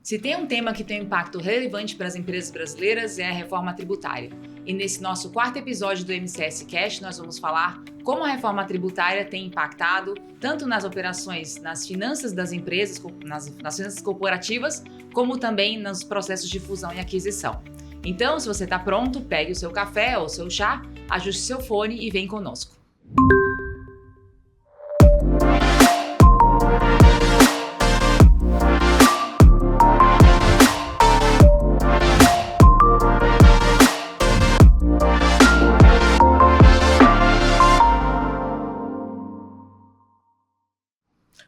Se tem um tema que tem um impacto relevante para as empresas brasileiras é a reforma tributária. E nesse nosso quarto episódio do MCS Cash, nós vamos falar como a reforma tributária tem impactado tanto nas operações, nas finanças das empresas, nas finanças corporativas, como também nos processos de fusão e aquisição. Então, se você está pronto, pegue o seu café ou o seu chá, ajuste seu fone e vem conosco.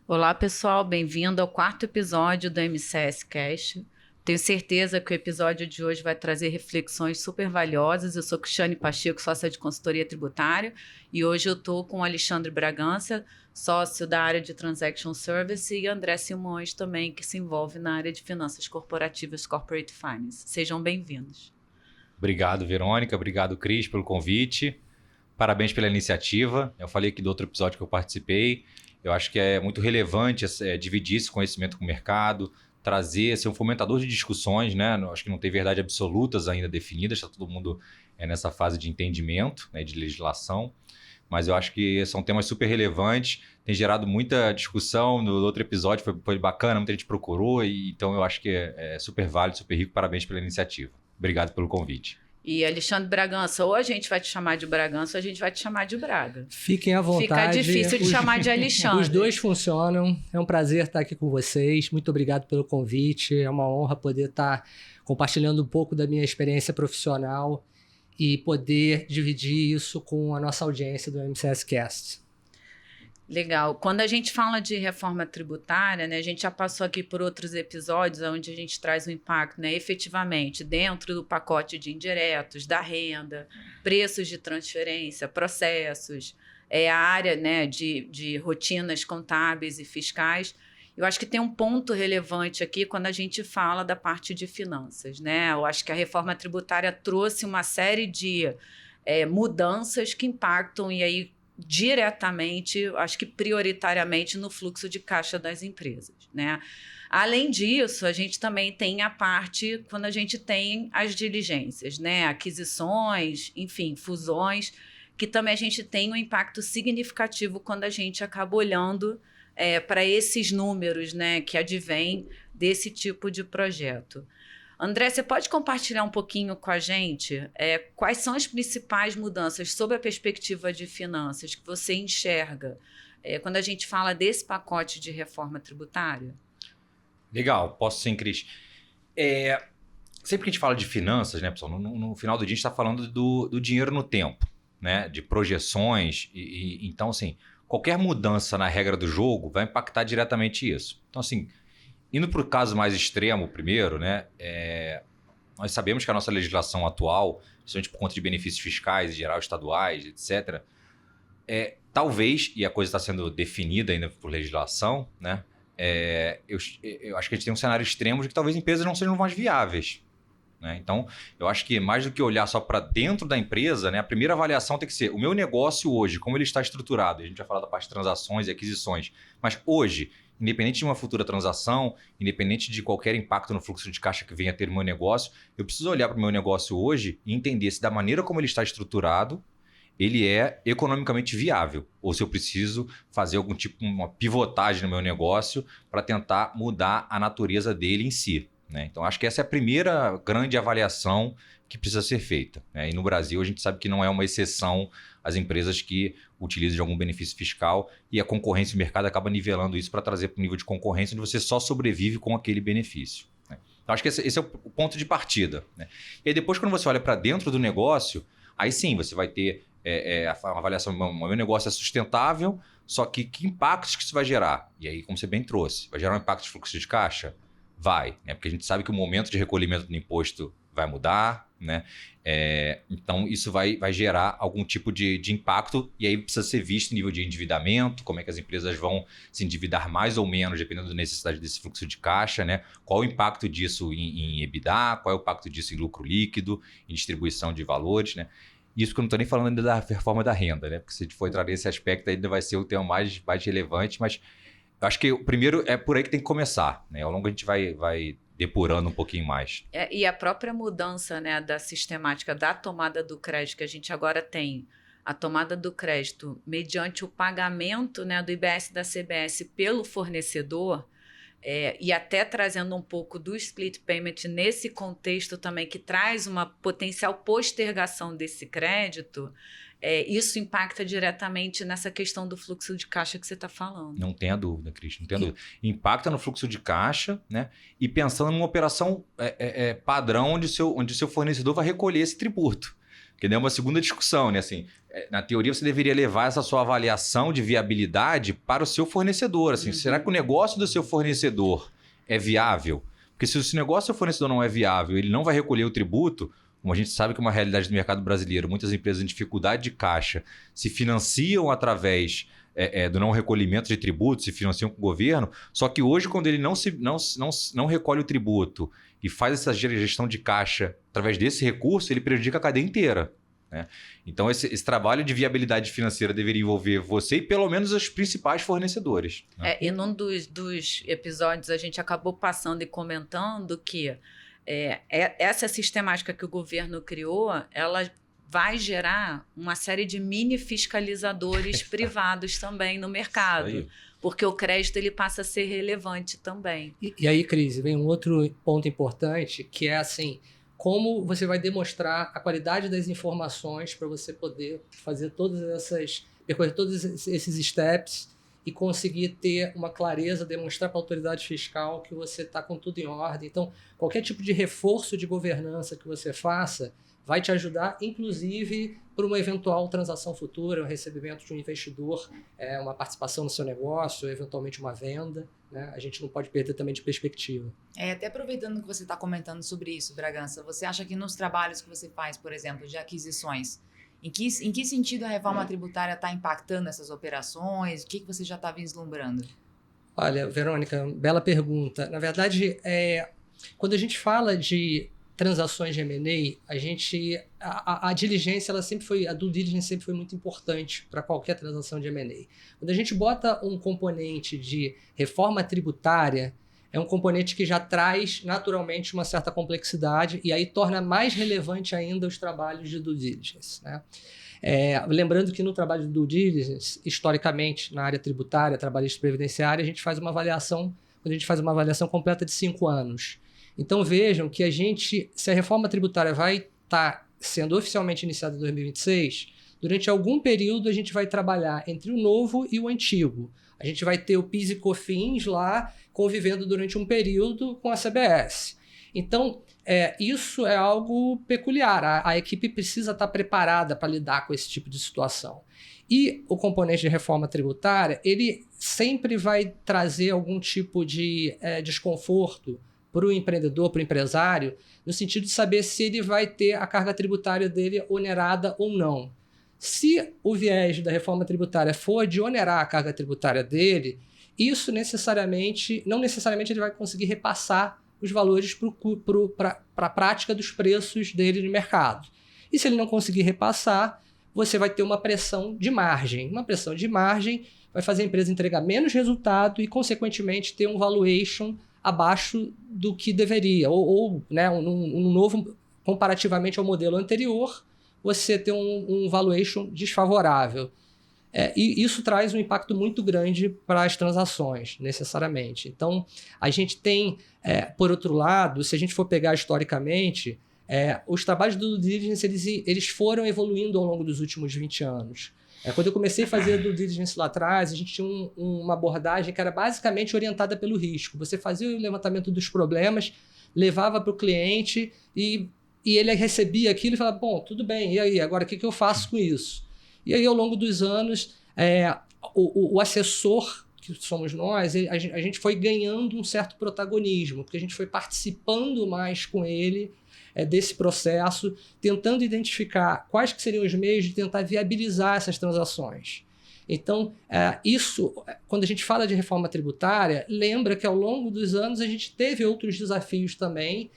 Olá pessoal, bem-vindo ao quarto episódio do MCS Cash. Tenho certeza que o episódio de hoje vai trazer reflexões super valiosas. Eu sou Cristiane Pacheco, sócia de consultoria tributária, e hoje eu estou com o Alexandre Bragança, sócio da área de Transaction Service, e André Simões também, que se envolve na área de finanças corporativas, Corporate Finance. Sejam bem-vindos. Obrigado, Verônica. Obrigado, Cris, pelo convite. Parabéns pela iniciativa. Eu falei aqui do outro episódio que eu participei. Eu acho que é muito relevante dividir esse conhecimento com o mercado, trazer, ser um fomentador de discussões, né? Acho que não tem verdade absolutas ainda definidas, está todo mundo nessa fase de entendimento, né, de legislação, mas eu acho que são temas super relevantes, tem gerado muita discussão. No outro episódio foi bacana, muita gente procurou, e então eu acho que é super válido, super rico. Parabéns pela iniciativa. Obrigado pelo convite. E Alexandre Bragança, ou a gente vai te chamar de Bragança ou a gente vai te chamar de Braga. Fiquem à vontade. Fica difícil de chamar de Alexandre. Os dois funcionam. É um prazer estar aqui com vocês. Muito obrigado pelo convite. É uma honra poder estar compartilhando um pouco da minha experiência profissional e poder dividir isso com a nossa audiência do MCS Cast. Legal. Quando a gente fala de reforma tributária, né, a gente já passou aqui por outros episódios onde a gente traz o impacto, né, efetivamente dentro do pacote de indiretos, da renda, preços de transferência, processos, a área, né, de rotinas contábeis e fiscais. Eu acho que tem um ponto relevante aqui quando a gente fala da parte de finanças, né? Eu acho que a reforma tributária trouxe uma série de mudanças que impactam e aí diretamente, acho que prioritariamente, no fluxo de caixa das empresas, né? Além disso, a gente também tem a parte quando a gente tem as diligências, né? Aquisições, enfim, fusões, que também a gente tem um impacto significativo quando a gente acaba olhando para esses números, né, que advêm desse tipo de projeto. André, você pode compartilhar um pouquinho com a gente quais são as principais mudanças sob a perspectiva de finanças que você enxerga quando a gente fala desse pacote de reforma tributária? Legal, posso sim, Cris. Sempre que a gente fala de finanças, né, pessoal, no final do dia a gente está falando do dinheiro no tempo, né, de projeções. Então, assim, qualquer mudança na regra do jogo vai impactar diretamente isso. Então, assim, indo para o caso mais extremo primeiro, né, nós sabemos que a nossa legislação atual, principalmente por conta de benefícios fiscais, em geral estaduais, etc., talvez, e a coisa está sendo definida ainda por legislação, né, eu acho que a gente tem um cenário extremo de que talvez empresas não sejam mais viáveis. Né? Então, eu acho que mais do que olhar só para dentro da empresa, né, a primeira avaliação tem que ser o meu negócio hoje, como ele está estruturado. A gente vai falar da parte de transações e aquisições, mas hoje, independente de uma futura transação, independente de qualquer impacto no fluxo de caixa que venha a ter no meu negócio, eu preciso olhar para o meu negócio hoje e entender se da maneira como ele está estruturado, ele é economicamente viável, ou se eu preciso fazer algum tipo, uma pivotagem no meu negócio para tentar mudar a natureza dele em si. Né? Então, acho que essa é a primeira grande avaliação que precisa ser feita. Né? E no Brasil, a gente sabe que não é uma exceção as empresas que utilizam de algum benefício fiscal e a concorrência e o mercado acaba nivelando isso para trazer para o nível de concorrência onde você só sobrevive com aquele benefício. Né? Então, acho que esse é o ponto de partida. Né? E aí, depois, quando você olha para dentro do negócio, aí sim, você vai ter a avaliação, o meu negócio é sustentável, só que impactos que isso vai gerar? E aí, como você bem trouxe, vai gerar um impacto de fluxo de caixa? Vai, né? Porque a gente sabe que o momento de recolhimento do imposto vai mudar, né? Então, isso vai gerar algum tipo de impacto e aí precisa ser visto em nível de endividamento, como é que as empresas vão se endividar mais ou menos, dependendo da necessidade desse fluxo de caixa, né? Qual o impacto disso em EBITDA, qual é o impacto disso em lucro líquido, em distribuição de valores, né? Isso que eu não estou nem falando ainda da reforma da renda, né? Porque se a gente for entrar nesse aspecto, ainda vai ser o tema mais relevante, mas eu acho que o primeiro é por aí que tem que começar. Né? Ao longo a gente vai depurando um pouquinho mais. E a própria mudança, né, da sistemática da tomada do crédito, que a gente agora tem a tomada do crédito mediante o pagamento, né, do IBS da CBS pelo fornecedor, e até trazendo um pouco do split payment nesse contexto também, que traz uma potencial postergação desse crédito, isso impacta diretamente nessa questão do fluxo de caixa que você está falando. Não tenha dúvida, Cris, não tenha dúvida. Impacta no fluxo de caixa, né? E pensando numa operação padrão onde o seu fornecedor vai recolher esse tributo. Que daí é uma segunda discussão, né? Assim, na teoria, você deveria levar essa sua avaliação de viabilidade para o seu fornecedor. Assim, será que o negócio do seu fornecedor é viável? Porque se o negócio do seu fornecedor não é viável, ele não vai recolher o tributo, como a gente sabe que é uma realidade do mercado brasileiro, muitas empresas em dificuldade de caixa se financiam através do não recolhimento de tributos, se financiam com o governo, só que hoje, quando ele não recolhe o tributo e faz essa gestão de caixa através desse recurso, ele prejudica a cadeia inteira. Né? Então, esse trabalho de viabilidade financeira deveria envolver você e pelo menos os principais fornecedores. Né? E num dos episódios a gente acabou passando e comentando que essa sistemática que o governo criou, ela vai gerar uma série de mini fiscalizadores privados também no mercado, porque o crédito ele passa a ser relevante também. E aí, Cris, vem um outro ponto importante, que é assim, como você vai demonstrar a qualidade das informações para você poder percorrer todos esses steps e conseguir ter uma clareza, demonstrar para a autoridade fiscal que você está com tudo em ordem. Então, qualquer tipo de reforço de governança que você faça vai te ajudar, inclusive, para uma eventual transação futura, um recebimento de um investidor, uma participação no seu negócio, eventualmente uma venda. Né? A gente não pode perder também de perspectiva. Até aproveitando que você está comentando sobre isso, Bragança, você acha que nos trabalhos que você faz, por exemplo, de aquisições, em que sentido a reforma tributária está impactando essas operações? O que você já está vislumbrando? Olha, Verônica, bela pergunta. Na verdade, quando a gente fala de transações de M&A, a diligência, a due diligence sempre foi muito importante para qualquer transação de M&A. Quando a gente bota um componente de reforma tributária, é um componente que já traz naturalmente uma certa complexidade e aí torna mais relevante ainda os trabalhos de due diligence. Né? Lembrando que no trabalho de due diligence, historicamente, na área tributária, trabalhista previdenciária, a gente faz uma avaliação completa de 5 anos. Então vejam que se a reforma tributária vai estar sendo oficialmente iniciada em 2026, durante algum período a gente vai trabalhar entre o novo e o antigo. A gente vai ter o PIS e COFINS lá convivendo durante um período com a CBS. Então, isso é algo peculiar. A equipe precisa estar preparada para lidar com esse tipo de situação. E o componente de reforma tributária, ele sempre vai trazer algum tipo de desconforto para o empreendedor, para o empresário, no sentido de saber se ele vai ter a carga tributária dele onerada ou não. Se o viés da reforma tributária for de onerar a carga tributária dele, isso não necessariamente ele vai conseguir repassar os valores para a prática dos preços dele no mercado. E se ele não conseguir repassar, você vai ter uma pressão de margem. Uma pressão de margem vai fazer a empresa entregar menos resultado e, consequentemente, ter um valuation abaixo do que deveria. Ou né, um novo, comparativamente ao modelo anterior, você ter um valuation desfavorável. E isso traz um impacto muito grande para as transações, necessariamente. Então, a gente tem, por outro lado, se a gente for pegar historicamente, os trabalhos do due diligence eles foram evoluindo ao longo dos últimos 20 anos. Quando eu comecei a fazer due diligence lá atrás, a gente tinha uma abordagem que era basicamente orientada pelo risco. Você fazia o levantamento dos problemas, levava para o cliente e ele recebia aquilo e falava, bom, tudo bem, e aí, agora o que eu faço com isso? E aí, ao longo dos anos, o assessor, que somos nós, a gente foi ganhando um certo protagonismo, porque a gente foi participando mais com ele desse processo, tentando identificar quais que seriam os meios de tentar viabilizar essas transações. Então, isso, quando a gente fala de reforma tributária, lembra que ao longo dos anos a gente teve outros desafios também.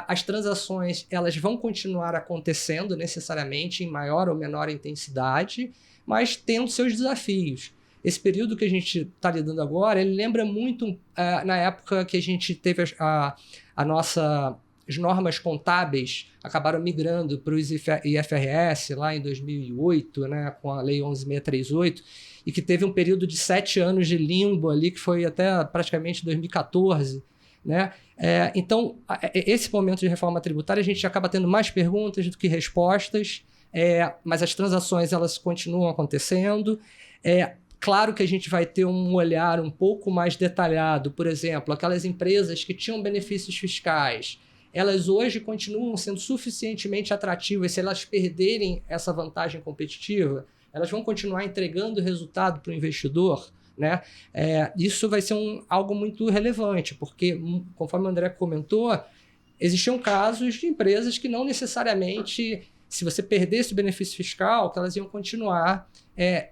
As transações elas vão continuar acontecendo necessariamente em maior ou menor intensidade, mas tendo seus desafios. esse período que a gente está lidando agora, ele lembra muito na época que a gente teve as normas contábeis acabaram migrando para os IFRS lá em 2008, né, com a Lei 11.638, e que teve um período de 7 anos de limbo ali, que foi até praticamente 2014, né? Então, esse momento de reforma tributária, a gente acaba tendo mais perguntas do que respostas, mas as transações elas continuam acontecendo. Claro que a gente vai ter um olhar um pouco mais detalhado, por exemplo, aquelas empresas que tinham benefícios fiscais, elas hoje continuam sendo suficientemente atrativas. Se elas perderem essa vantagem competitiva, elas vão continuar entregando resultado para o investidor, né? Isso vai ser algo muito relevante, porque, conforme o André comentou, existiam casos de empresas que não necessariamente, se você perdesse o benefício fiscal, que elas iam continuar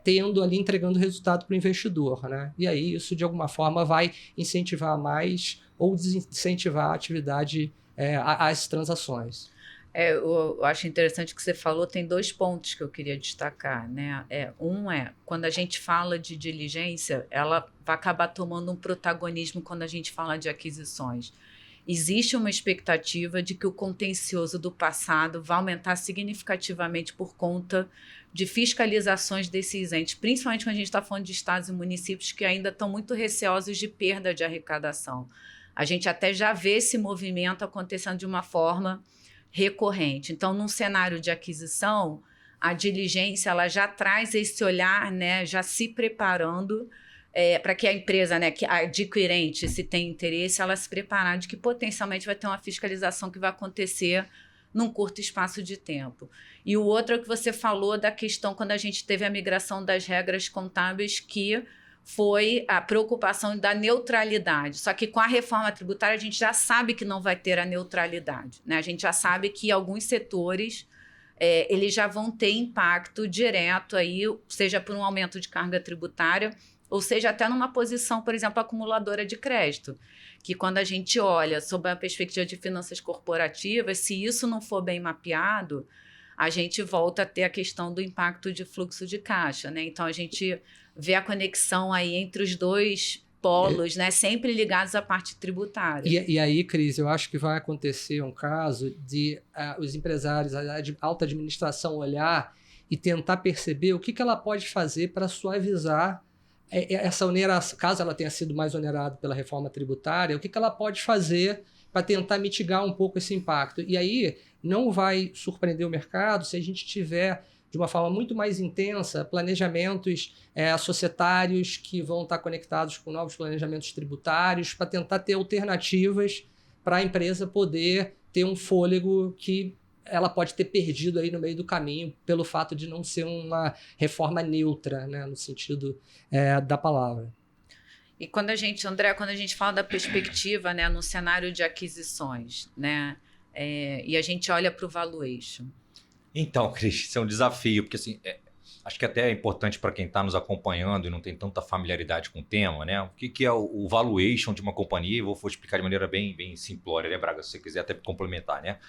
tendo ali, entregando resultado para o investidor, né? E aí isso, de alguma forma, vai incentivar mais ou desincentivar a atividade, as transações. Eu acho interessante o que você falou, tem 2 pontos que eu queria destacar, né? Quando a gente fala de diligência, ela vai acabar tomando um protagonismo quando a gente fala de aquisições. Existe uma expectativa de que o contencioso do passado vai aumentar significativamente por conta de fiscalizações desses entes, principalmente quando a gente está falando de estados e municípios que ainda estão muito receosos de perda de arrecadação. A gente até já vê esse movimento acontecendo de uma forma recorrente. Então, num cenário de aquisição, a diligência ela já traz esse olhar, né, já se preparando para que a empresa, né, que a adquirente, se tem interesse, ela se preparar de que potencialmente vai ter uma fiscalização que vai acontecer num curto espaço de tempo. E o outro é o que você falou da questão quando a gente teve a migração das regras contábeis, que foi a preocupação da neutralidade. Só que com a reforma tributária a gente já sabe que não vai ter a neutralidade, né? A gente já sabe que alguns setores eles já vão ter impacto direto aí, seja por um aumento de carga tributária, ou seja até numa posição, por exemplo, acumuladora de crédito, que quando a gente olha sob a perspectiva de finanças corporativas, se isso não for bem mapeado, a gente volta a ter a questão do impacto de fluxo de caixa, né? Então, a gente vê a conexão aí entre os 2 polos, né? Sempre ligados à parte tributária. E aí, Cris, eu acho que vai acontecer um caso de os empresários, a alta administração olhar e tentar perceber o que ela pode fazer para suavizar essa oneração, caso ela tenha sido mais onerada pela reforma tributária, o que ela pode fazer para tentar mitigar um pouco esse impacto. E aí não vai surpreender o mercado se a gente tiver, de uma forma muito mais intensa, planejamentos societários que vão estar conectados com novos planejamentos tributários para tentar ter alternativas para a empresa poder ter um fôlego que ela pode ter perdido aí no meio do caminho pelo fato de não ser uma reforma neutra, né, no sentido da palavra. E quando a gente, André, quando a gente fala da perspectiva, né, no cenário de aquisições, né, e a gente olha para o valuation. Então, Cris, isso é um desafio, porque assim, acho que até é importante para quem está nos acompanhando e não tem tanta familiaridade com o tema, né? O que é o valuation de uma companhia? Eu vou explicar de maneira bem simplória, né, Braga? Se você quiser até complementar, né?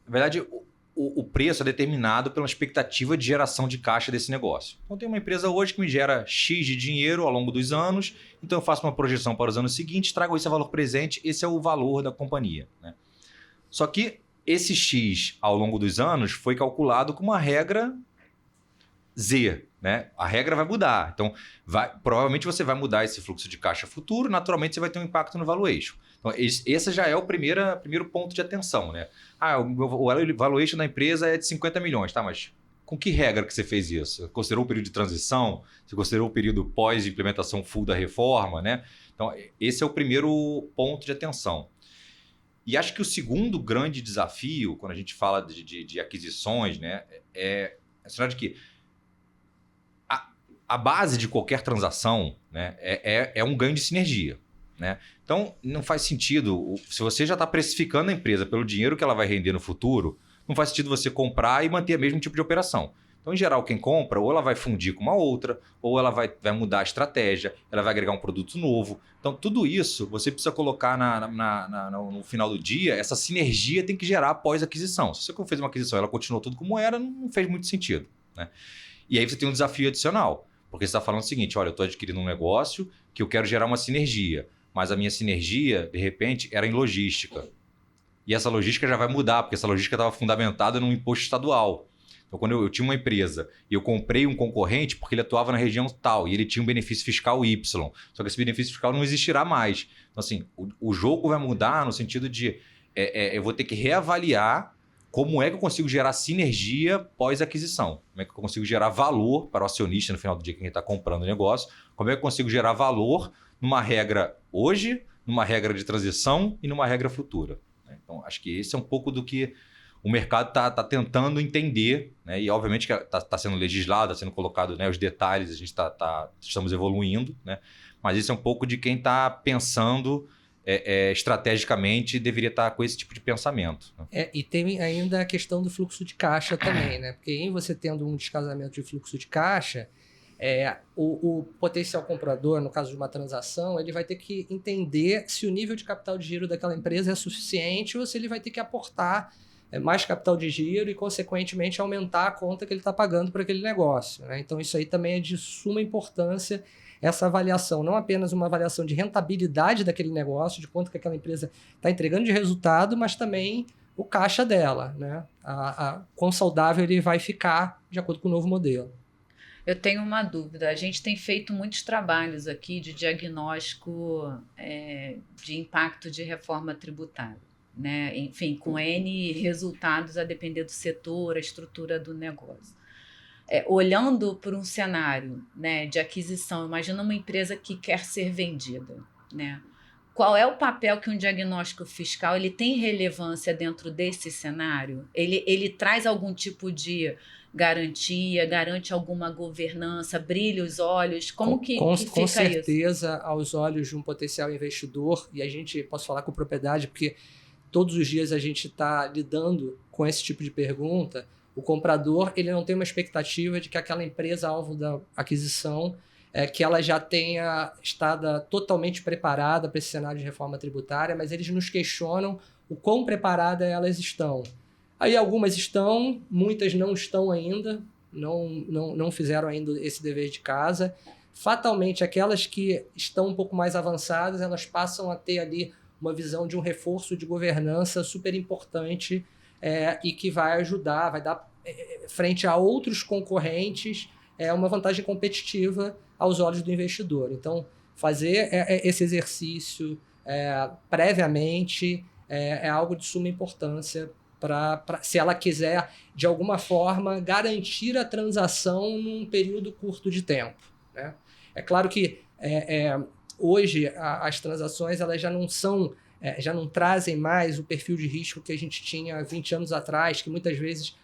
Na verdade, o preço é determinado pela expectativa de geração de caixa desse negócio. Então, tem uma empresa hoje que me gera X de dinheiro ao longo dos anos, então eu faço uma projeção para os anos seguintes, trago esse valor presente, esse é o valor da companhia, né? Só que esse X ao longo dos anos foi calculado com uma regra Z, né? A regra vai mudar. Então, provavelmente você vai mudar esse fluxo de caixa futuro, naturalmente você vai ter um impacto no valuation. Então, esse já é o primeiro ponto de atenção, né? O valuation da empresa é de 50 milhões, tá? Mas com que regra que você fez isso? Você considerou o período de transição? Você considerou o período pós-implementação full da reforma, né? Então, esse é o primeiro ponto de atenção. E acho que o segundo grande desafio, quando a gente fala de aquisições, né, é a sinal de que a base de qualquer transação, né, é um ganho de sinergia, né? Então, não faz sentido, se você já está precificando a empresa pelo dinheiro que ela vai render no futuro, não faz sentido você comprar e manter o mesmo tipo de operação. Então, em geral, quem compra, ou ela vai fundir com uma outra, ou ela vai mudar a estratégia, ela vai agregar um produto novo. Então, tudo isso você precisa colocar no final do dia, essa sinergia tem que gerar após a aquisição. Se você fez uma aquisição e ela continuou tudo como era, não fez muito sentido, né? E aí você tem um desafio adicional. Porque você está falando o seguinte, olha, eu estou adquirindo um negócio que eu quero gerar uma sinergia, mas a minha sinergia, de repente, era em logística. E essa logística já vai mudar, porque essa logística estava fundamentada num imposto estadual. Então, quando eu tinha uma empresa e eu comprei um concorrente porque ele atuava na região tal e ele tinha um benefício fiscal Y, só que esse benefício fiscal não existirá mais. Então, assim, o jogo vai mudar no sentido de eu vou ter que reavaliar como é que eu consigo gerar sinergia pós-aquisição. Como é que eu consigo gerar valor para o acionista no final do dia que a gente está comprando o negócio. Como é que eu consigo gerar valor numa regra hoje, numa regra de transição e numa regra futura. Então, acho que esse é um pouco do que o mercado está tentando entender, né? E obviamente que está sendo legislado, está sendo colocado, né, os detalhes, a gente estamos evoluindo, né? Mas isso é um pouco de quem está pensando estrategicamente deveria estar com esse tipo de pensamento. Né? E tem ainda a questão do fluxo de caixa também, né? Porque em você tendo um descasamento de fluxo de caixa, o potencial comprador, no caso de uma transação, ele vai ter que entender se o nível de capital de giro daquela empresa é suficiente ou se ele vai ter que aportar mais capital de giro e, consequentemente, aumentar a conta que ele está pagando para aquele negócio. Né? Então, isso aí também é de suma importância, essa avaliação. Não apenas uma avaliação de rentabilidade daquele negócio, de quanto que aquela empresa está entregando de resultado, mas também o caixa dela. Né? Quão saudável ele vai ficar de acordo com o novo modelo. Eu tenho uma dúvida. A gente tem feito muitos trabalhos aqui de diagnóstico de impacto de reforma tributária. Né? Enfim, com N resultados a depender do setor, a estrutura do negócio. Olhando para um cenário, né, de aquisição, imagina uma empresa que quer ser vendida. Né? Qual é o papel que um diagnóstico fiscal ele tem relevância dentro desse cenário? Ele traz algum tipo de garantia, garante alguma governança, brilha os olhos? Como que fica isso? Com certeza, aos olhos de um potencial investidor, e a gente, posso falar com propriedade, porque todos os dias a gente está lidando com esse tipo de pergunta, o comprador ele não tem uma expectativa de que aquela empresa alvo da aquisição, que ela já tenha estado totalmente preparada para esse cenário de reforma tributária, mas eles nos questionam o quão preparadas elas estão. Aí algumas estão, muitas não estão ainda, não fizeram ainda esse dever de casa. Fatalmente, aquelas que estão um pouco mais avançadas, elas passam a ter ali uma visão de um reforço de governança super importante e que vai ajudar, vai dar, frente a outros concorrentes, uma vantagem competitiva aos olhos do investidor. Então, fazer esse exercício previamente é algo de suma importância se ela quiser, de alguma forma, garantir a transação num período curto de tempo. Né? É claro que hoje as transações elas já não são, já não trazem mais o perfil de risco que a gente tinha 20 anos atrás, que muitas vezes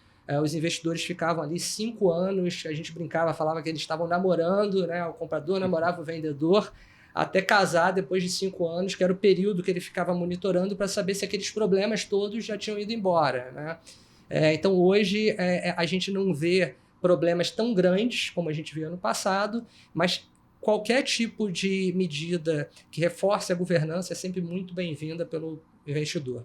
os investidores ficavam ali 5 anos, a gente brincava, falava que eles estavam namorando, né? O comprador namorava o vendedor, até casar depois de 5 anos, que era o período que ele ficava monitorando para saber se aqueles problemas todos já tinham ido embora. Né? Então hoje a gente não vê problemas tão grandes como a gente via no passado, mas qualquer tipo de medida que reforce a governança é sempre muito bem-vinda pelo investidor.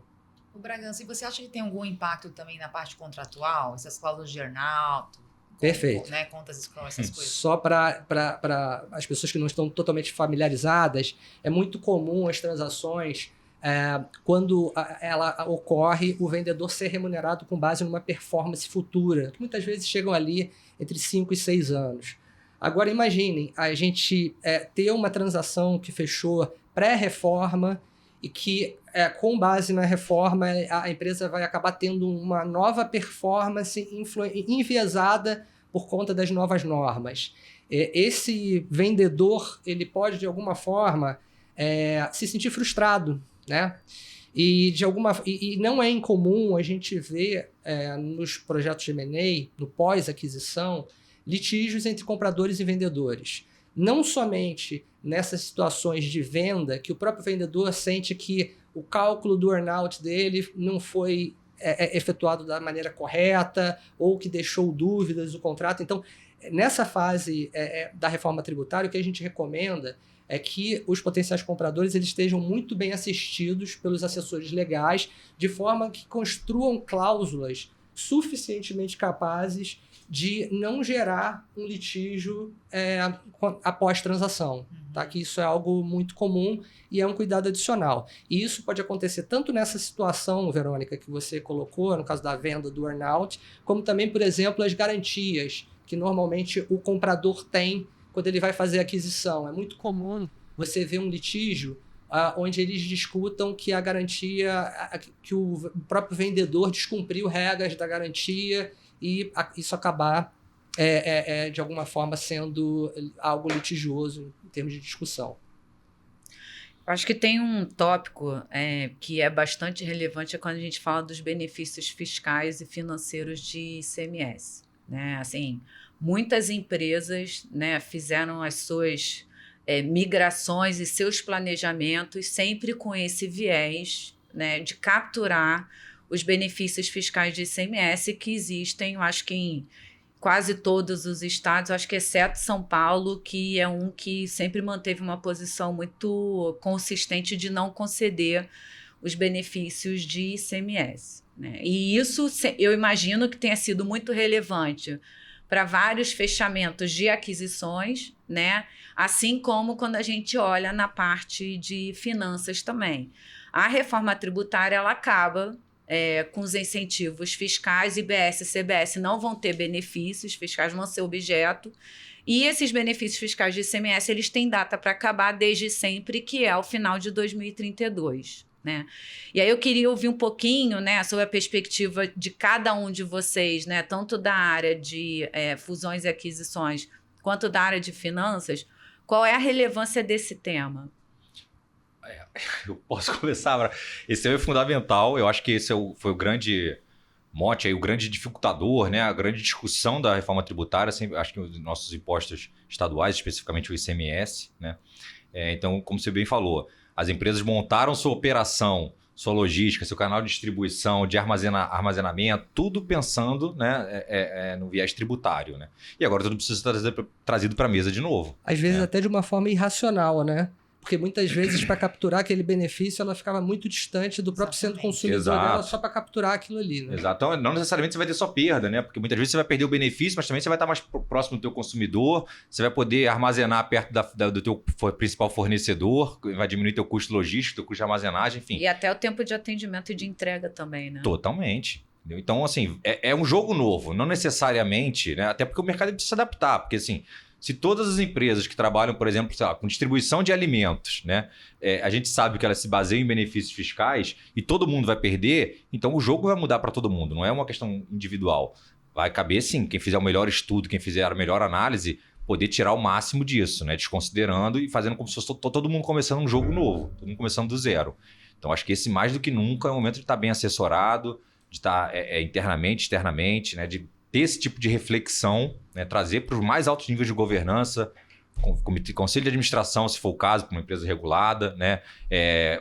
O Bragança, e você acha que tem algum impacto também na parte contratual? Essas cláusulas de earn-out? Perfeito. Né, contas escrotas, essas coisas. Só para as pessoas que não estão totalmente familiarizadas, é muito comum as transações, quando ela ocorre, o vendedor ser remunerado com base numa performance futura, que muitas vezes chegam ali entre 5 e 6 anos. Agora imaginem, a gente ter uma transação que fechou pré-reforma e que, com base na reforma, a empresa vai acabar tendo uma nova performance enviesada por conta das novas normas. Esse vendedor ele pode, de alguma forma, se sentir frustrado. Né? E não é incomum a gente ver nos projetos de M&A, no pós-aquisição, litígios entre compradores e vendedores. Não somente nessas situações de venda, que o próprio vendedor sente que o cálculo do earn-out dele não foi efetuado da maneira correta ou que deixou dúvidas do contrato. Então, nessa fase da reforma tributária, o que a gente recomenda é que os potenciais compradores eles estejam muito bem assistidos pelos assessores legais, de forma que construam cláusulas suficientemente capazes de não gerar um litígio após transação, tá? Que isso é algo muito comum e é um cuidado adicional. E isso pode acontecer tanto nessa situação, Verônica, que você colocou, no caso da venda do earn-out, como também, por exemplo, as garantias que normalmente o comprador tem quando ele vai fazer a aquisição. É muito comum você ver um litígio onde eles discutam que a garantia, que o próprio vendedor descumpriu regras da garantia e isso acabar, de alguma forma, sendo algo litigioso em termos de discussão. Acho que tem um tópico que é bastante relevante quando a gente fala dos benefícios fiscais e financeiros de ICMS. Né? Assim, muitas empresas, né, fizeram as suas migrações e seus planejamentos sempre com esse viés, né, de capturar os benefícios fiscais de ICMS que existem, eu acho que em quase todos os estados, acho que exceto São Paulo, que é um que sempre manteve uma posição muito consistente de não conceder os benefícios de ICMS. Né? E isso eu imagino que tenha sido muito relevante para vários fechamentos de aquisições, né? Assim como quando a gente olha na parte de finanças também. A reforma tributária ela acaba com os incentivos fiscais, IBS e CBS não vão ter benefícios fiscais, vão ser objeto, e esses benefícios fiscais de ICMS eles têm data para acabar desde sempre, que é o final de 2032. Né? E aí eu queria ouvir um pouquinho, né, sobre a perspectiva de cada um de vocês, né, tanto da área de fusões e aquisições quanto da área de finanças, qual é a relevância desse tema? Eu posso começar. Esse tema é fundamental. Eu acho que esse foi o grande mote, aí, o grande dificultador, né? A grande discussão da reforma tributária. Sempre, acho que os nossos impostos estaduais, especificamente o ICMS. Né? Então, como você bem falou, as empresas montaram sua operação, sua logística, seu canal de distribuição, de armazenamento, tudo pensando, né, no viés tributário. Né? E agora tudo precisa ser trazido para a mesa de novo. Às vezes até de uma forma irracional, né? Porque muitas vezes, para capturar aquele benefício, ela ficava muito distante do próprio centro consumidor dela só para capturar aquilo ali. Né? Exato. Então, não necessariamente você vai ter só perda, né? Porque muitas vezes você vai perder o benefício, mas também você vai estar mais próximo do teu consumidor, você vai poder armazenar perto do teu principal fornecedor, vai diminuir teu custo logístico, teu custo de armazenagem, enfim. E até o tempo de atendimento e de entrega também, né? Totalmente. Entendeu? Então, assim, é um jogo novo, não necessariamente, né? Até porque o mercado precisa se adaptar, porque assim... Se todas as empresas que trabalham, por exemplo, sei lá, com distribuição de alimentos, né, a gente sabe que elas se baseiam em benefícios fiscais e todo mundo vai perder, então o jogo vai mudar para todo mundo, não é uma questão individual. Vai caber, sim, quem fizer o melhor estudo, quem fizer a melhor análise, poder tirar o máximo disso, né, desconsiderando e fazendo como se fosse todo mundo começando um jogo novo, todo mundo começando do zero. Então, acho que esse, mais do que nunca, é o momento de estar bem assessorado, de estar internamente, externamente, né, de ter esse tipo de reflexão, né, trazer para os mais altos níveis de governança, conselho de administração, se for o caso, para uma empresa regulada, né,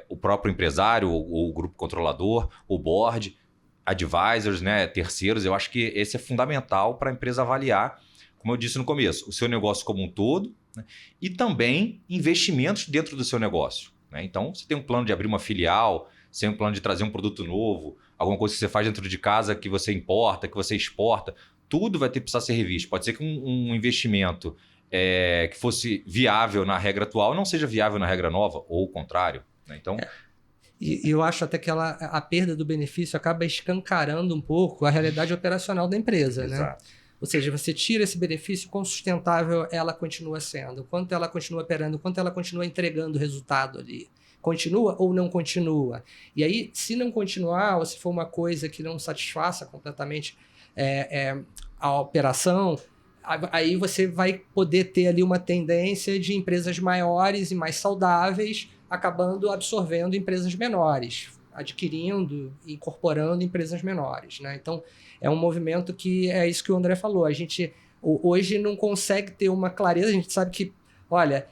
o próprio empresário, o grupo controlador, o board, advisors, né, terceiros. Eu acho que esse é fundamental para a empresa avaliar, como eu disse no começo, o seu negócio como um todo, né, e também investimentos dentro do seu negócio. Né? Então, você tem um plano de abrir uma filial, você tem um plano de trazer um produto novo, alguma coisa que você faz dentro de casa que você importa, que você exporta, tudo vai ter que precisar ser revisto. Pode ser que um investimento que fosse viável na regra atual não seja viável na regra nova, ou o contrário. Né? Então... E eu acho até que a perda do benefício acaba escancarando um pouco a realidade operacional da empresa. Exato. Né? Ou seja, você tira esse benefício, quão sustentável ela continua sendo, quanto ela continua operando, quanto ela continua entregando resultado ali. Continua ou não continua? E aí, se não continuar, ou se for uma coisa que não satisfaça completamente a operação, aí você vai poder ter ali uma tendência de empresas maiores e mais saudáveis acabando absorvendo empresas menores, adquirindo e incorporando empresas menores. Né? Então, é um movimento que é isso que o André falou. A gente hoje não consegue ter uma clareza, a gente sabe que, olha...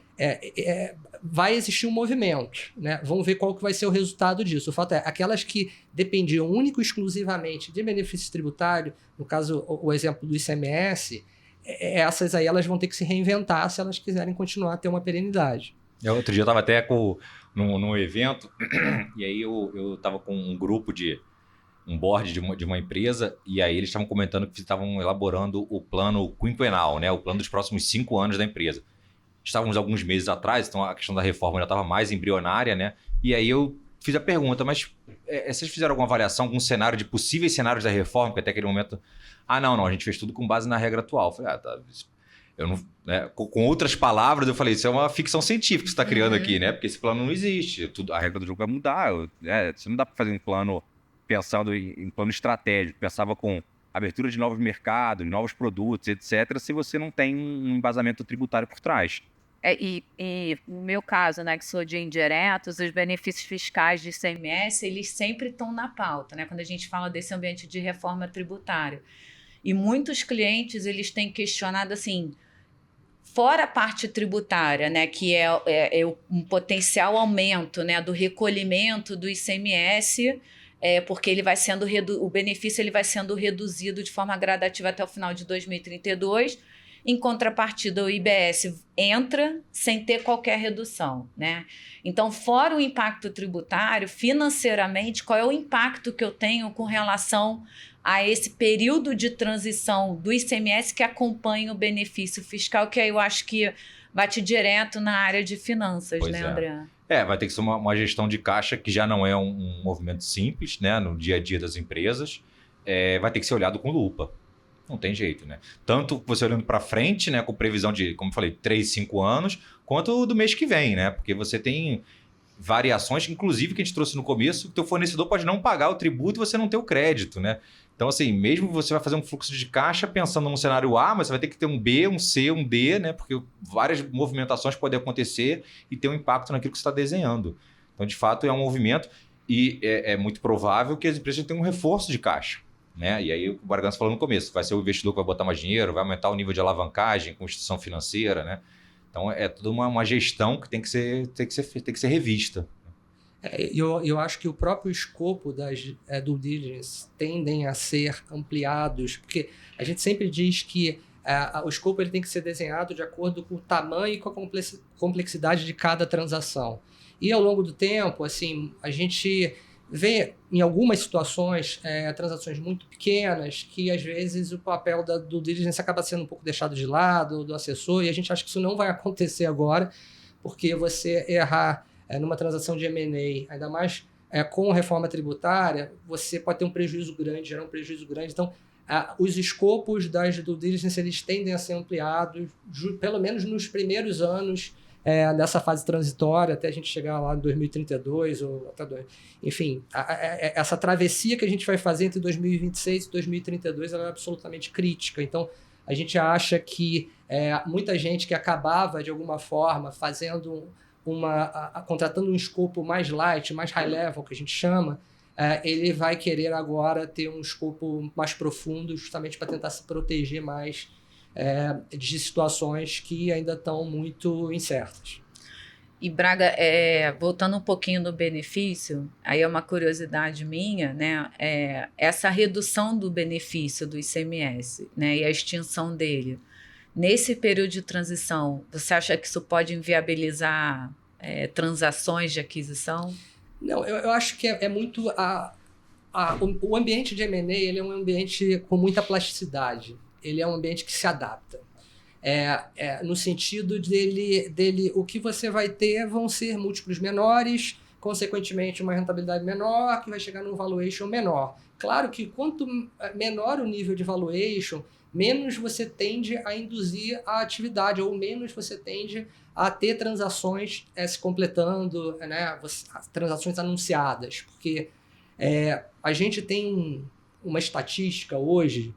vai existir um movimento, né? Vamos ver qual que vai ser o resultado disso. O fato é, aquelas que dependiam único e exclusivamente de benefício tributário, no caso, o exemplo do ICMS, essas aí elas vão ter que se reinventar se elas quiserem continuar a ter uma perenidade. Outro dia eu estava até num evento, e aí eu estava com um grupo de board de uma empresa, e aí eles estavam comentando que estavam elaborando o plano quinquenal, né? O plano dos próximos 5 anos da empresa. Estávamos alguns meses atrás, então a questão da reforma já estava mais embrionária, né? E aí eu fiz a pergunta, mas vocês fizeram alguma avaliação, algum cenário de possíveis cenários da reforma, que até aquele momento... não, a gente fez tudo com base na regra atual. Eu falei, tá... Eu não, né? Com outras palavras, eu falei, isso é uma ficção científica que você está criando aqui, né? Porque esse plano não existe. A regra do jogo vai mudar. Você não dá para fazer um plano pensando em plano estratégico. Pensava com abertura de novos mercados, novos produtos, etc., se você não tem um embasamento tributário por trás. E no meu caso, né, que sou de indiretos, os benefícios fiscais de ICMS, eles sempre estão na pauta, né? Quando a gente fala desse ambiente de reforma tributária. E muitos clientes, eles têm questionado assim... Fora a parte tributária, né, que é um potencial aumento, né, do recolhimento do ICMS, porque ele vai sendo o benefício ele vai sendo reduzido de forma gradativa até o final de 2032. Em contrapartida, o IBS entra sem ter qualquer redução, né? Então, fora o impacto tributário, financeiramente, qual é o impacto que eu tenho com relação a esse período de transição do ICMS que acompanha o benefício fiscal, que aí eu acho que bate direto na área de finanças, pois né, André? Vai ter que ser uma gestão de caixa que já não é um movimento simples, né, no dia a dia das empresas. Vai ter que ser olhado com lupa. Não tem jeito, né? Tanto você olhando para frente, né, com previsão de, como eu falei, 3, 5 anos, quanto do mês que vem, né? Porque você tem variações, inclusive que a gente trouxe no começo, que o teu fornecedor pode não pagar o tributo e você não ter o crédito, né? Então, assim, mesmo você vai fazer um fluxo de caixa pensando num cenário A, mas você vai ter que ter um B, um C, um D, né? Porque várias movimentações podem acontecer e ter um impacto naquilo que você está desenhando. Então, de fato, é um movimento e é muito provável que as empresas tenham um reforço de caixa, né? E aí o Bragança falou no começo, vai ser o investidor que vai botar mais dinheiro, vai aumentar o nível de alavancagem com instituição financeira, né? Então, é toda uma gestão que tem que ser revista. Eu acho que o próprio escopo das due diligence tendem a ser ampliados, porque a gente sempre diz que o escopo ele tem que ser desenhado de acordo com o tamanho e com a complexidade de cada transação. E ao longo do tempo, assim, a gente vê em algumas situações transações muito pequenas que às vezes o papel da due diligence acaba sendo um pouco deixado de lado, do assessor, e a gente acha que isso não vai acontecer agora, porque você errar numa transação de M&A, ainda mais com reforma tributária, você pode ter um prejuízo grande, gerar um prejuízo grande. Então, os escopos das due diligence eles tendem a ser ampliados, pelo menos nos primeiros anos dessa fase transitória, até a gente chegar lá em 2032, ou até enfim, essa travessia que a gente vai fazer entre 2026 e 2032 ela é absolutamente crítica. Então, a gente acha que muita gente que acabava, de alguma forma, contratando um escopo mais light, mais high level, que a gente chama, ele vai querer agora ter um escopo mais profundo, justamente para tentar se proteger mais de situações que ainda estão muito incertas. E Braga, voltando um pouquinho no benefício, aí é uma curiosidade minha, né? Essa redução do benefício do ICMS, né, e a extinção dele, nesse período de transição, você acha que isso pode inviabilizar transações de aquisição? Não, eu acho que é muito... o ambiente de M&A ele é um ambiente com muita plasticidade. Ele é um ambiente que se adapta. No sentido dele, o que você vai ter vão ser múltiplos menores, consequentemente uma rentabilidade menor, que vai chegar num valuation menor. Claro que quanto menor o nível de valuation, menos você tende a induzir a atividade, ou menos você tende a ter transações se completando, né, transações anunciadas. Porque a gente tem uma estatística hoje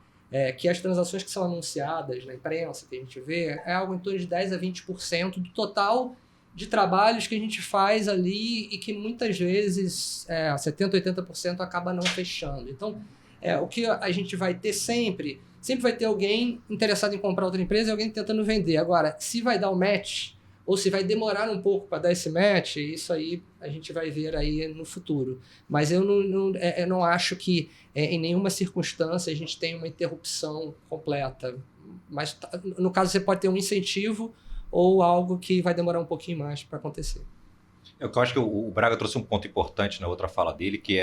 que as transações que são anunciadas na imprensa, que a gente vê, é algo em torno de 10% a 20% do total de trabalhos que a gente faz ali e que muitas vezes 70%, 80% acaba não fechando. Então, o que a gente vai ter sempre vai ter alguém interessado em comprar outra empresa e alguém tentando vender. Agora, se vai dar o match ou se vai demorar um pouco para dar esse match, isso aí a gente vai ver aí no futuro. Mas eu não acho que em nenhuma circunstância a gente tem uma interrupção completa. Mas no caso você pode ter um incentivo ou algo que vai demorar um pouquinho mais para acontecer. Eu acho que o Braga trouxe um ponto importante na outra fala dele, que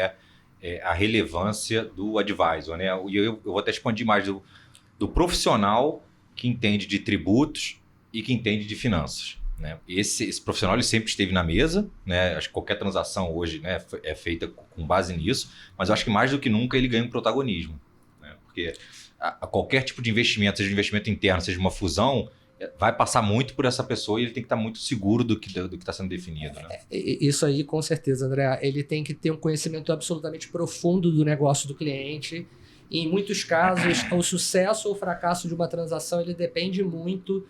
a relevância do advisor, né? E eu vou até expandir mais do profissional que entende de tributos e que entende de finanças, né? Esse profissional ele sempre esteve na mesa, né? Acho que qualquer transação hoje, né, é feita com base nisso, mas eu acho que mais do que nunca ele ganha um protagonismo, né? Porque a qualquer tipo de investimento, seja um investimento interno, seja uma fusão, vai passar muito por essa pessoa e ele tem que estar muito seguro do que está sendo definido, né? Isso aí, com certeza, André. Ele tem que ter um conhecimento absolutamente profundo do negócio do cliente. E, em muitos casos, o sucesso ou fracasso de uma transação ele depende muito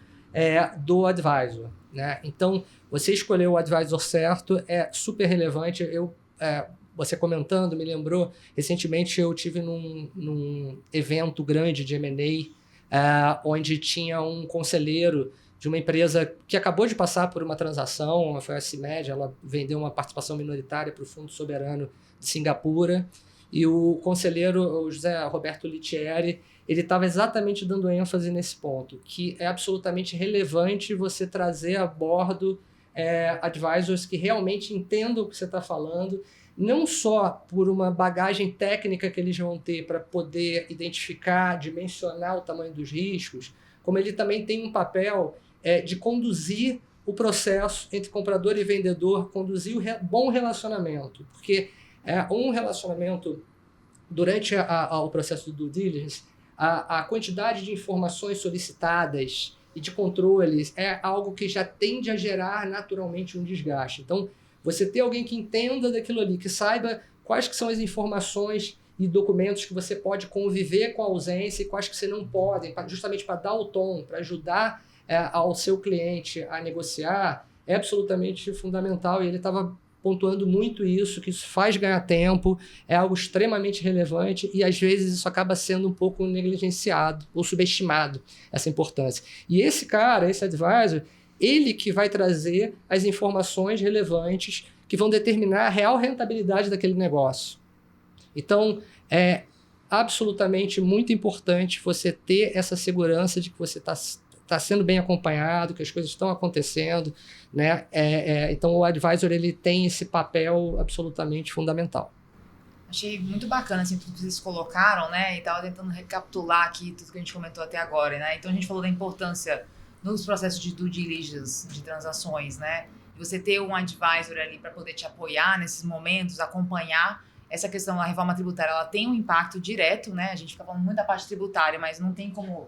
do advisor, né? Então, você escolher o advisor certo é super relevante. Você comentando, me lembrou, recentemente eu tive num evento grande de M&A, onde tinha um conselheiro de uma empresa que acabou de passar por uma transação, foi a CIMED, ela vendeu uma participação minoritária para o Fundo Soberano de Singapura, e o conselheiro, o José Roberto Litieri, ele estava exatamente dando ênfase nesse ponto, que é absolutamente relevante você trazer a bordo advisors que realmente entendam o que você está falando, não só por uma bagagem técnica que eles vão ter para poder identificar, dimensionar o tamanho dos riscos, como ele também tem um papel de conduzir o processo entre comprador e vendedor, conduzir o bom relacionamento. Porque um relacionamento, durante o processo do due diligence, a quantidade de informações solicitadas e de controles é algo que já tende a gerar naturalmente um desgaste. Então, você ter alguém que entenda daquilo ali, que saiba quais que são as informações e documentos que você pode conviver com a ausência e quais que você não pode, justamente para dar o tom, para ajudar ao seu cliente a negociar, é absolutamente fundamental. E ele estava pontuando muito isso, que isso faz ganhar tempo, é algo extremamente relevante e às vezes isso acaba sendo um pouco negligenciado ou subestimado, essa importância. E esse cara, esse advisor, ele que vai trazer as informações relevantes que vão determinar a real rentabilidade daquele negócio. Então, é absolutamente muito importante você ter essa segurança de que você está sendo bem acompanhado, que as coisas estão acontecendo, né? Então, o advisor ele tem esse papel absolutamente fundamental. Achei muito bacana assim, tudo que vocês colocaram, né? E estava tentando recapitular aqui tudo que a gente comentou até agora, né? Então, a gente falou da importância nos processos de due diligence, de transações, né? E você ter um advisor ali para poder te apoiar nesses momentos, acompanhar. Essa questão da reforma tributária, ela tem um impacto direto, né? A gente fica falando muito da parte tributária, mas não tem como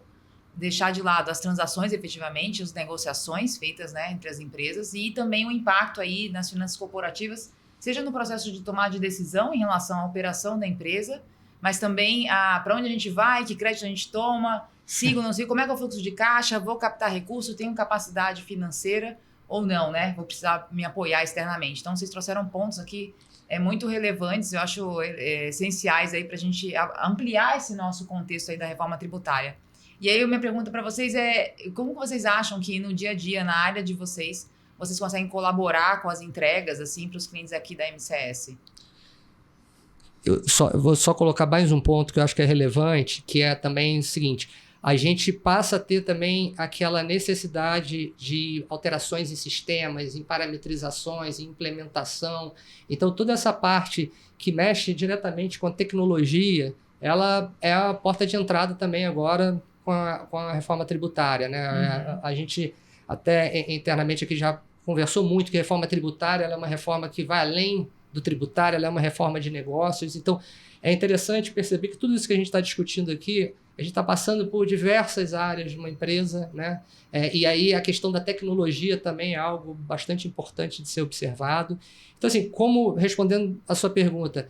deixar de lado as transações efetivamente, as negociações feitas, né, entre as empresas e também o impacto aí nas finanças corporativas, seja no processo de tomar de decisão em relação à operação da empresa, mas também para onde a gente vai, que crédito a gente toma, sigo ou não sigo, como é que é o fluxo de caixa, vou captar recurso, tenho capacidade financeira ou não, né? Vou precisar me apoiar externamente. Então, vocês trouxeram pontos aqui muito relevantes, eu acho essenciais aí para a gente ampliar esse nosso contexto aí da reforma tributária. E aí, a minha pergunta para vocês é, como vocês acham que no dia a dia, na área de vocês conseguem colaborar com as entregas, assim, para os clientes aqui da MCS? Eu vou só colocar mais um ponto que eu acho que é relevante, que é também o seguinte: a gente passa a ter também aquela necessidade de alterações em sistemas, em parametrizações, em implementação. Então, toda essa parte que mexe diretamente com a tecnologia, ela é a porta de entrada também agora com a reforma tributária, né? Uhum. A gente até internamente aqui já conversou muito que a reforma tributária ela é uma reforma que vai além do tributário, ela é uma reforma de negócios. Então, é interessante perceber que tudo isso que a gente está discutindo aqui, a gente está passando por diversas áreas de uma empresa, né? E aí a questão da tecnologia também é algo bastante importante de ser observado. Então, assim, respondendo a sua pergunta,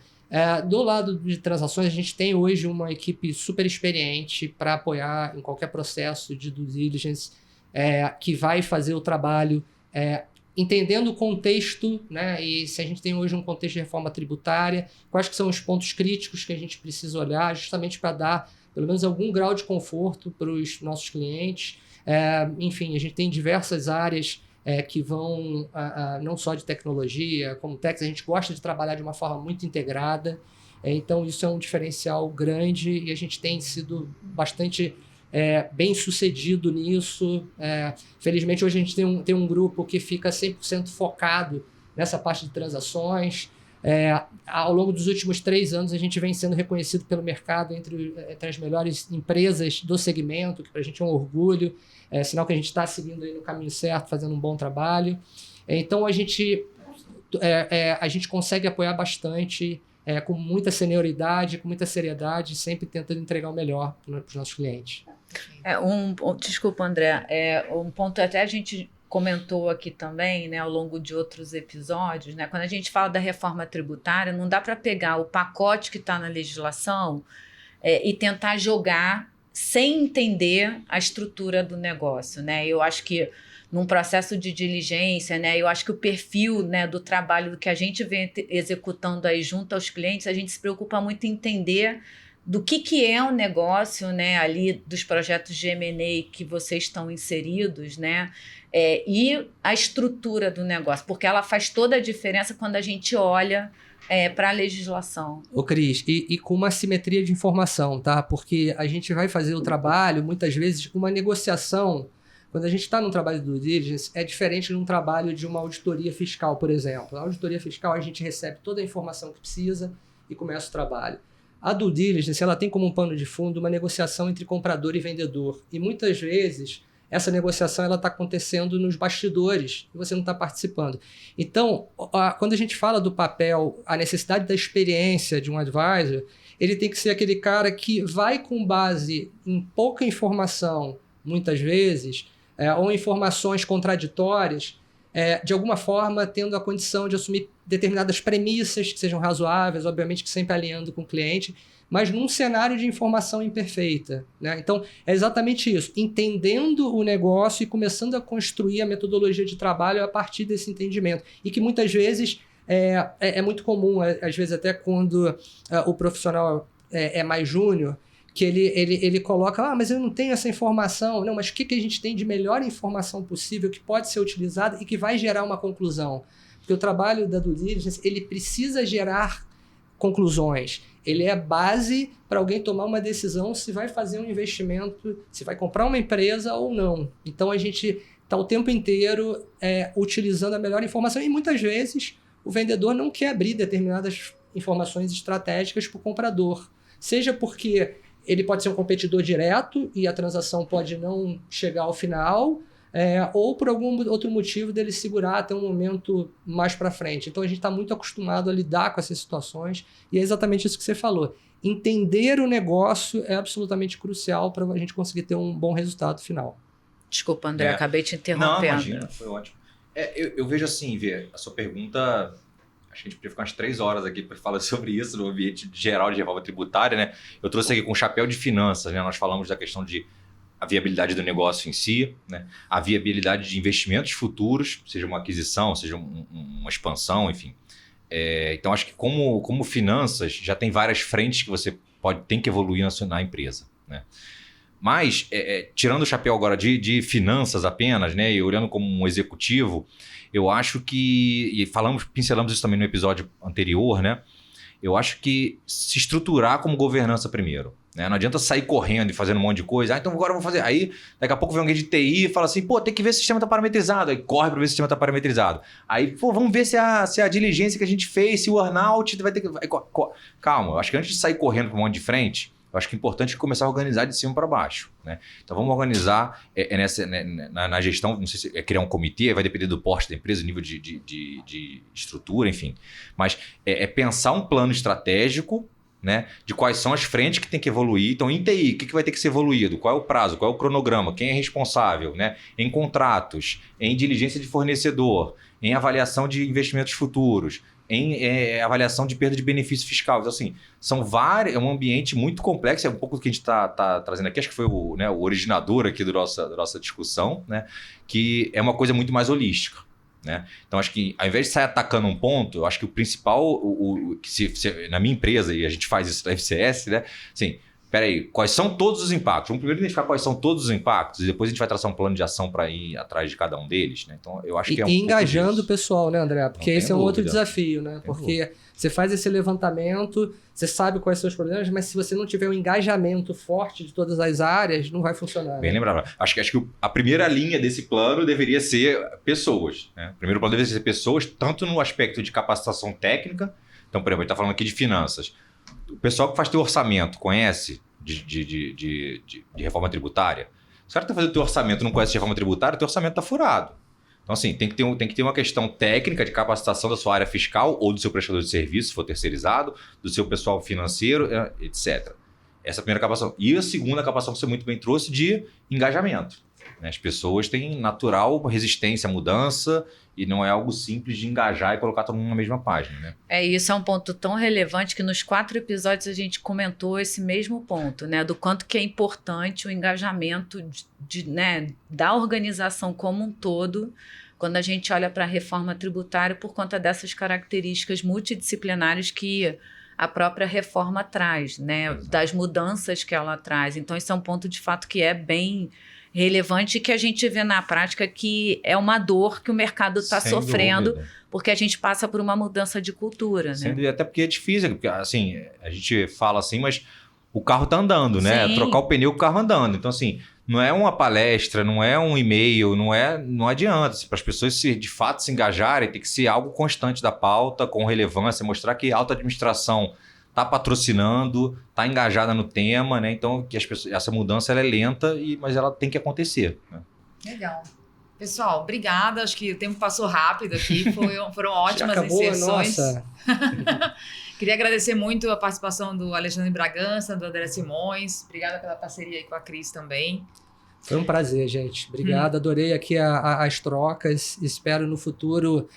do lado de transações, a gente tem hoje uma equipe super experiente para apoiar em qualquer processo de due diligence, que vai fazer o trabalho entendendo o contexto, né? E se a gente tem hoje um contexto de reforma tributária, quais que são os pontos críticos que a gente precisa olhar justamente para dar pelo menos algum grau de conforto para os nossos clientes. Enfim, a gente tem diversas áreas que vão não só de tecnologia, como techs, a gente gosta de trabalhar de uma forma muito integrada, então isso é um diferencial grande e a gente tem sido bastante bem sucedido nisso. Felizmente hoje a gente tem um grupo que fica 100% focado nessa parte de transações. Ao longo dos últimos 3 anos, a gente vem sendo reconhecido pelo mercado entre as melhores empresas do segmento, que para a gente é um orgulho, sinal que a gente está seguindo aí no caminho certo, fazendo um bom trabalho. Então, a gente consegue apoiar bastante, com muita senioridade, com muita seriedade, sempre tentando entregar o melhor para os nossos clientes. Desculpa, André, um ponto até a gente comentou aqui também, né, ao longo de outros episódios, né, quando a gente fala da reforma tributária, não dá para pegar o pacote que está na legislação e tentar jogar sem entender a estrutura do negócio, né? Eu acho que num processo de diligência, né, eu acho que o perfil, né, do trabalho que a gente vem executando aí junto aos clientes, a gente se preocupa muito em entender do que é o negócio, né, ali dos projetos de M&A que vocês estão inseridos, né, e a estrutura do negócio, porque ela faz toda a diferença quando a gente olha para a legislação. Ô Cris, e com uma simetria de informação, tá? Porque a gente vai fazer o trabalho, muitas vezes, uma negociação. Quando a gente está num trabalho de due diligence, é diferente de um trabalho de uma auditoria fiscal, por exemplo. Na auditoria fiscal, a gente recebe toda a informação que precisa e começa o trabalho. A due diligence, ela tem como um pano de fundo uma negociação entre comprador e vendedor. E muitas vezes, essa negociação está acontecendo nos bastidores e você não está participando. Então, quando a gente fala do papel, a necessidade da experiência de um advisor, ele tem que ser aquele cara que vai com base em pouca informação, muitas vezes, ou informações contraditórias, de alguma forma tendo a condição de assumir determinadas premissas que sejam razoáveis, obviamente que sempre alinhando com o cliente, mas num cenário de informação imperfeita, né? Então, é exatamente isso, entendendo o negócio e começando a construir a metodologia de trabalho a partir desse entendimento. E que muitas vezes é muito comum, às vezes até quando o profissional é mais júnior, que ele coloca, mas eu não tenho essa informação. Não, mas o que a gente tem de melhor informação possível que pode ser utilizada e que vai gerar uma conclusão? Porque o trabalho da due diligence, ele precisa gerar conclusões. Ele é base para alguém tomar uma decisão se vai fazer um investimento, se vai comprar uma empresa ou não. Então, a gente está o tempo inteiro utilizando a melhor informação e muitas vezes o vendedor não quer abrir determinadas informações estratégicas para o comprador. Seja porque ele pode ser um competidor direto e a transação pode não chegar ao final, ou por algum outro motivo dele segurar até um momento mais para frente. Então a gente está muito acostumado a lidar com essas situações e é exatamente isso que você falou. Entender o negócio é absolutamente crucial para a gente conseguir ter um bom resultado final. Desculpa, André, acabei te interrompendo. Não, imagina, foi ótimo. Eu vejo assim, Vê, a sua pergunta... Acho que a gente podia ficar umas 3 horas aqui para falar sobre isso no ambiente geral de reforma tributária, né? Eu trouxe aqui com o chapéu de finanças, né? Nós falamos da questão de a viabilidade do negócio em si, né? A viabilidade de investimentos futuros, seja uma aquisição, seja uma expansão, enfim. Então, acho que como finanças, já tem várias frentes que você tem que evoluir na empresa, né? Mas, tirando o chapéu agora de finanças apenas, né? E olhando como um executivo, eu acho que, e pincelamos isso também no episódio anterior, né? Eu acho que se estruturar como governança primeiro, né? Não adianta sair correndo e fazendo um monte de coisa. Então agora eu vou fazer. Aí daqui a pouco vem alguém de TI e fala assim, tem que ver se o sistema está parametrizado. Aí corre para ver se o sistema está parametrizado. Aí, vamos ver se a diligência que a gente fez, se o earnout vai ter que... Calma, eu acho que antes de sair correndo para um monte de frente, eu acho que é importante começar a organizar de cima para baixo, né? Então vamos organizar na gestão, não sei se criar um comitê, vai depender do porte da empresa, nível de estrutura, enfim. Mas pensar um plano estratégico, né, de quais são as frentes que tem que evoluir. Então, em TI, o que vai ter que ser evoluído? Qual é o prazo? Qual é o cronograma? Quem é responsável? Né? Em contratos, em diligência de fornecedor, em avaliação de investimentos futuros, em avaliação de perda de benefício fiscal. Então, assim, é um ambiente muito complexo, é um pouco do que a gente está trazendo aqui, acho que foi o originador aqui da nossa discussão, né? Que é uma coisa muito mais holística, né? Então, acho que ao invés de sair atacando um ponto, eu acho que o principal, na minha empresa, e a gente faz isso na FCS, né? Assim, peraí, quais são todos os impactos? Vamos primeiro identificar quais são todos os impactos e depois a gente vai traçar um plano de ação para ir atrás de cada um deles, né? Então, eu acho que E engajando o pessoal, né, André? Porque esse é um outro desafio, né? Porque você faz esse levantamento, você sabe quais são os problemas, mas se você não tiver um engajamento forte de todas as áreas, não vai funcionar. Bem lembrado. Acho que a primeira linha desse plano deveria ser pessoas, né? O primeiro plano deveria ser pessoas, tanto no aspecto de capacitação técnica, Então, por exemplo, a gente está falando aqui de finanças. O pessoal que faz teu orçamento conhece de reforma tributária? Se o cara está fazendo teu orçamento e não conhece de reforma tributária, teu orçamento está furado. Então, assim, tem que ter uma questão técnica de capacitação da sua área fiscal ou do seu prestador de serviço, se for terceirizado, do seu pessoal financeiro, etc. Essa é a primeira capacitação. E a segunda capacitação que você muito bem trouxe de engajamento. Né? As pessoas têm natural resistência à mudança e não é algo simples de engajar e colocar todo mundo na mesma página. Né? Isso é um ponto tão relevante que nos 4 episódios a gente comentou esse mesmo ponto, né? Do quanto que é importante o engajamento né, da organização como um todo quando a gente olha para a reforma tributária por conta dessas características multidisciplinares que a própria reforma traz, né? Das mudanças que ela traz. Então, esse é um ponto, de fato, que é bem relevante e que a gente vê na prática que é uma dor que o mercado está sofrendo, porque a gente passa por uma mudança de cultura, né? Sem dúvida, até porque é difícil, porque, assim, a gente fala assim, mas o carro está andando, né? Sim. Trocar o pneu, o carro andando. Então, assim, não é uma palestra, não é um e-mail, não adianta. Para as pessoas de fato se engajarem, tem que ser algo constante da pauta, com relevância, mostrar que a alta administração está patrocinando, está engajada no tema, né? Então, que essa mudança ela é lenta, mas ela tem que acontecer. Né? Legal. Pessoal, obrigada. Acho que o tempo passou rápido aqui. Foram ótimas inserções. Nossa. Queria agradecer muito a participação do Alexandre Bragança, do André Simões. Obrigada pela parceria aí com a Cris também. Foi um prazer, gente. Obrigado. Adorei aqui as trocas. Espero no futuro.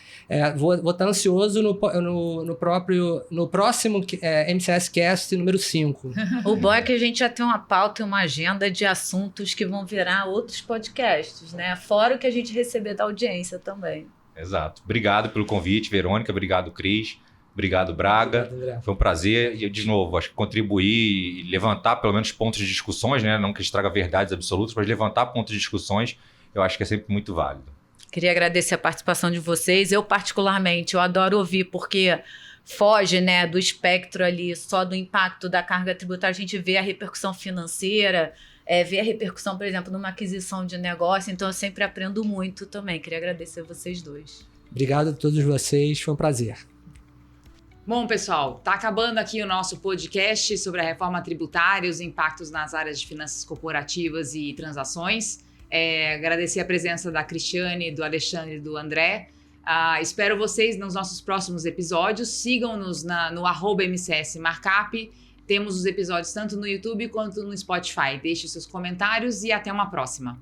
Vou estar ansioso no próximo MCS Cast número 5. O bom é que a gente já tem uma pauta e uma agenda de assuntos que vão virar outros podcasts, né? Fora o que a gente receber da audiência também. Exato. Obrigado pelo convite, Verônica. Obrigado, Cris. Obrigado, Braga. Obrigado, foi um prazer. E, de novo, acho que contribuir e levantar pelo menos pontos de discussões, né? Não que a gente traga verdades absolutas, mas levantar pontos de discussões, eu acho que é sempre muito válido. Queria agradecer a participação de vocês. Eu, particularmente, eu adoro ouvir, porque foge, né, do espectro ali só do impacto da carga tributária. A gente vê a repercussão financeira, vê a repercussão, por exemplo, numa aquisição de negócio. Então, eu sempre aprendo muito também. Queria agradecer a vocês dois. Obrigado a todos vocês. Foi um prazer. Bom, pessoal, está acabando aqui o nosso podcast sobre a reforma tributária e os impactos nas áreas de finanças corporativas e transações. Agradecer a presença da Cristiane, do Alexandre e do André. Espero vocês nos nossos próximos episódios. Sigam-nos no @MCSMarkup. Temos os episódios tanto no YouTube quanto no Spotify. Deixe seus comentários e até uma próxima.